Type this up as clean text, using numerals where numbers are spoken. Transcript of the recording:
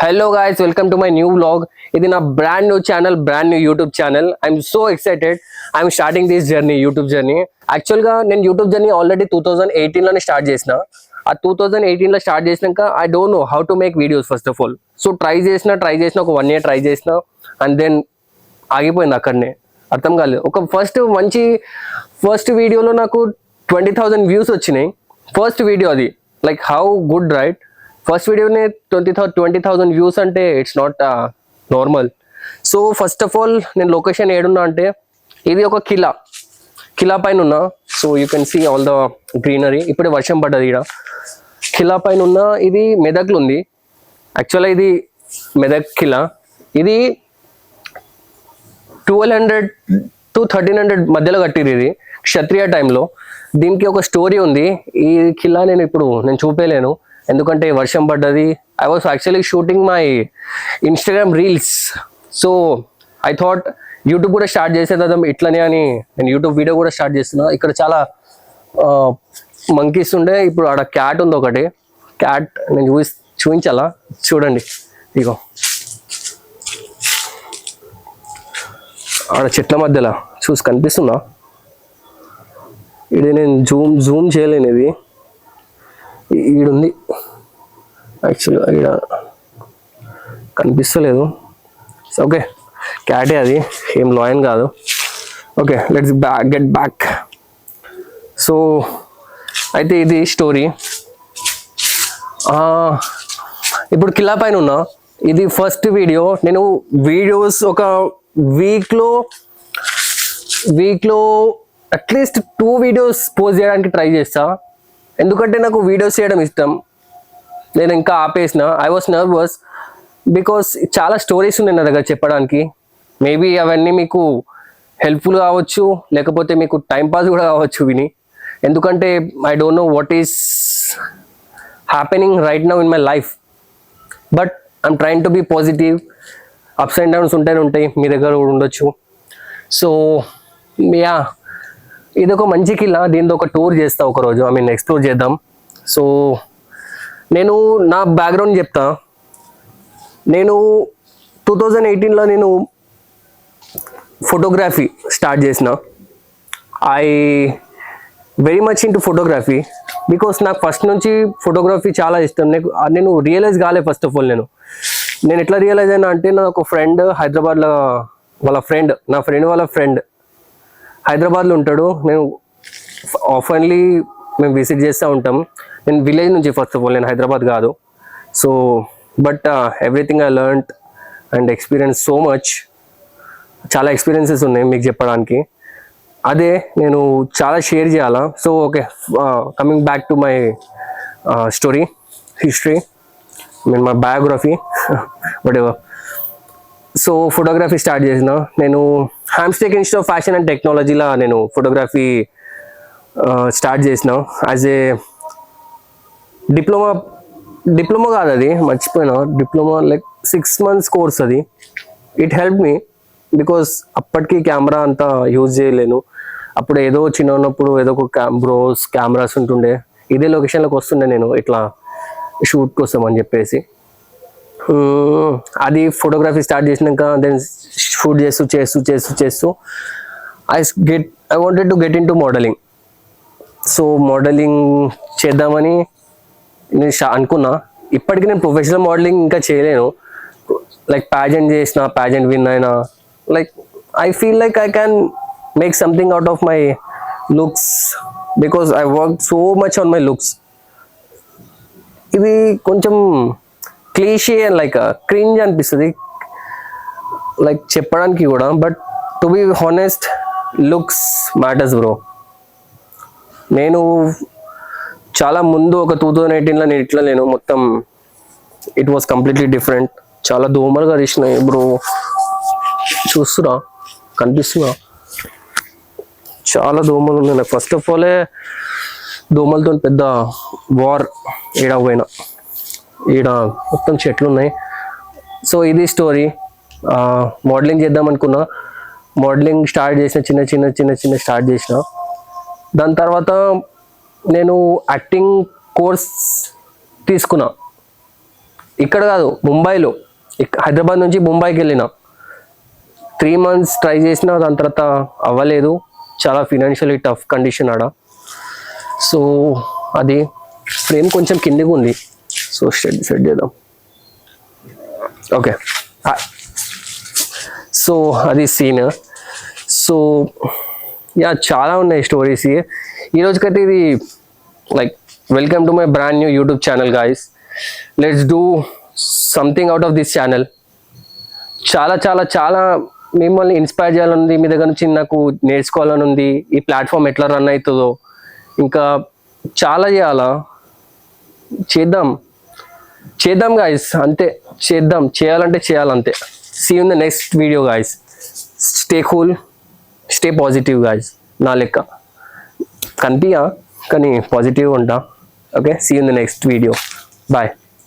Hello guys, welcome to my new vlog. This is a brand new channel, brand new YouTube channel. I'm so excited. I'm starting this journey, YouTube journey. Actually గా నేను YouTube journey already 2018 లోనే start చేసిన. ఆ 2018 లో start చేసినాక I don't know how to make videos first of all. So try చేసిన ఒక 1 year try చేసిన and then ఆగిపోయింది అక్కడనే. అర్థం కాలేదు. ఒక ఫస్ట్ వీడియోలో నాకు 20,000 వ్యూస్ వచ్చినాయి. ఫస్ట్ వీడియో అది. Like how good, right? First వీడియోనే 20,000 వ్యూస్ అంటే it's not normal. So first of all నేను లొకేషన్ ఏడున్నా అంటే ఇది ఒక కిలా పైన ఉన్నా. So you can see all the greenery. ఇప్పుడే వర్షం పడ్డది ఇక్కడ. కిలా పైన ఉన్న ఇది మెదక్లో ఉంది. యాక్చువల్గా ఇది మెదక్ కిలా. ఇది 1200 to 1300 మధ్యలో కట్టిరు. ఇది క్షత్రియ టైంలో. దీనికి ఒక స్టోరీ ఉంది. ఈ కిలా నేను చూపేలేను ఎందుకంటే వర్షం పడ్డది. I was actually shooting my Instagram reels. So I thought YouTube కూడా స్టార్ట్ చేసేద్దాం ఇట్లనే అని నేను యూట్యూబ్ వీడియో కూడా స్టార్ట్ చేస్తున్నా. ఇక్కడ చాలా మంకీస్ ఉండే. ఇప్పుడు ఆడ క్యాట్ ఉంది ఒకటి. క్యాట్ నేను చూపించాలా, చూడండి. ఇగో ఆడ చెట్ల మధ్యలో కనిపిస్తుందా? ఇది నేను జూమ్ చేయలేను. ఇది ఈడుంది. యాక్చువల్గా ఈడ కనిపిస్తలేదు. ఓకే, క్యాటే అది, ఏం లాయన్ కాదు. Okay, let's get back. So అయితే ఇది స్టోరీ. ఇప్పుడు కిలా పైన ఉన్నా. ఇది ఫస్ట్ వీడియో. నేను వీడియోస్ ఒక వీక్లో అట్లీస్ట్ 2 వీడియోస్ పోస్ట్ చేయడానికి ట్రై చేస్తా. ఎందుకంటే నాకు వీడియోస్ చేయడం ఇష్టం. నేను ఇంకా ఆపేసిన. ఐ వాస్ నర్వస్ బికాస్ చాలా స్టోరీస్ ఉన్నాయి నా దగ్గర చెప్పడానికి. మేబీ అవన్నీ మీకు హెల్ప్ఫుల్ కావచ్చు, లేకపోతే మీకు టైంపాస్ కూడా కావచ్చు విని. ఎందుకంటే I don't know what is happening right now in my life. But I'm trying to be positive. Ups and downs ఉంటాయి, మీ దగ్గర కూడా ఉండొచ్చు. సో యా, ఇది ఒక మంచి కిల్లా. దీంతో ఒక టూర్ చేస్తా ఒకరోజు. ఎక్స్ప్లోర్ చేద్దాం. సో నేను నా బ్యాక్గ్రౌండ్ చెప్తా. నేను 2018లో నేను ఫోటోగ్రఫీ స్టార్ట్ చేసిన. I very much into photography because నాకు ఫస్ట్ నుంచి ఫోటోగ్రఫీ చాలా ఇష్టం. నేను రియలైజ్ కాలే. ఫస్ట్ ఆఫ్ ఆల్ నేను ఎట్లా రియలైజ్ అయినా అంటే, నా ఒక ఫ్రెండ్ హైదరాబాద్లో, నా ఫ్రెండ్ వాళ్ళ ఫ్రెండ్ హైదరాబాద్లో ఉంటాడు. ఆఫన్లీ మేము విజిట్ చేస్తూ ఉంటాం. నేను విలేజ్ నుంచి, ఫస్ట్ ఆఫ్ ఆల్ నేను హైదరాబాద్ కాదు. So but everything I learned and experience so much. చాలా ఎక్స్పీరియన్సెస్ ఉన్నాయి మీకు చెప్పడానికి. అదే నేను చాలా షేర్ చేయాలా. So okay, coming back to my story, history, my biography, what ever. So photography start చేసిన. నేను హ్యామ్స్టేక్ ఇన్స్టిట్యూట్ ఆఫ్ ఫ్యాషన్ అండ్ టెక్నాలజీలో నేను ఫోటోగ్రఫీ స్టార్ట్ చేసిన. యాజ్ ఏ డిప్లొమా కాదు, అది మర్చిపోయినా. డిప్లొమా లైక్ 6 months కోర్స్ అది. ఇట్ హెల్ప్ మీ బికాస్ అప్పటికి కెమెరా అంతా యూజ్ చేయలేను. అప్పుడు ఏదో చిన్న ఉన్నప్పుడు ఏదో ఒక కెమెరాస్ ఉంటుండే. ఇదే లొకేషన్లోకి వస్తుండే నేను ఇట్లా షూట్ కోసం అని చెప్పేసి. అది ఫోటోగ్రఫీ స్టార్ట్ చేసినాక దెన్ షూట్ చేస్తూ I wanted to get in to modelling. So modelling చేద్దామని నేను అనుకున్నా. ఇప్పటికీ నేను ప్రొఫెషనల్ మోడలింగ్ ఇంకా చేయలేను. లైక్ ప్యాజెంట్ విన్ అయినా. Like I feel like I can make something out of my looks because I work so much on my looks. ఇవి కొంచెం క్లీషే అండ్ లైక్ క్రింజ్ అనిపిస్తుంది లైక్ చెప్పడానికి కూడా. But to be honest, looks matters bro. నేను చాలా ముందు ఒక 2018లో నేను ఇట్లా లేను. మొత్తం ఇట్ వాస్ కంప్లీట్లీ డిఫరెంట్. చాలా దోమలుగా తీసినాయి బ్రో. చూస్తున్నా, కనిపిస్తున్నా, చాలా దోమలు ఉన్నాయి. ఫస్ట్ ఆఫ్ ఆల్ దోమలతో పెద్ద వార్. ఏడకపోయినా ఈడ మొత్తం చెట్లు ఉన్నాయి. సో ఇది స్టోరీ. మోడలింగ్ చేద్దాం అనుకున్నా. మోడలింగ్ స్టార్ట్ చేసిన, చిన్న స్టార్ట్ చేసిన. దాని తర్వాత నేను యాక్టింగ్ కోర్స్ తీసుకున్నా. ఇక్కడ కాదు, ముంబైలో. హైదరాబాద్ నుంచి ముంబైకి వెళ్ళిన. 3 months ట్రై చేసిన, దాని తర్వాత అవ్వలేదు. చాలా ఫినాన్షియలీ టఫ్ కండిషన్ ఆడ. సో అది ఫ్రేమ్ కొంచెం కిందికి ఉంది, సో సెట్ చేద్దాం. ఓకే, సో అది సీన్. సో యా, చాలా ఉన్నాయి స్టోరీస్. ఈరోజుకైతే ఇది like welcome to my brand new YouTube channel guys. Let's do something out of this channel. చాలా చాలా చాలా మిమ్మల్ని ఇన్స్పైర్ చేయాలని, మీ దగ్గర నుంచి నాకు నేర్చుకోవాలని ఉంది. ఈ ప్లాట్ఫామ్ ఎట్లా రన్ అవుతుందో, ఇంకా చాలా చేద్దాం గాయస్, అంతే. చేయాలంటే చేయాలంతే. See in the next video guys. Stay cool, stay positive guys. నా లెక్క కనిపించా కానీ పాజిటివ్ ఉంటా. Okay, see in the next video. Bye.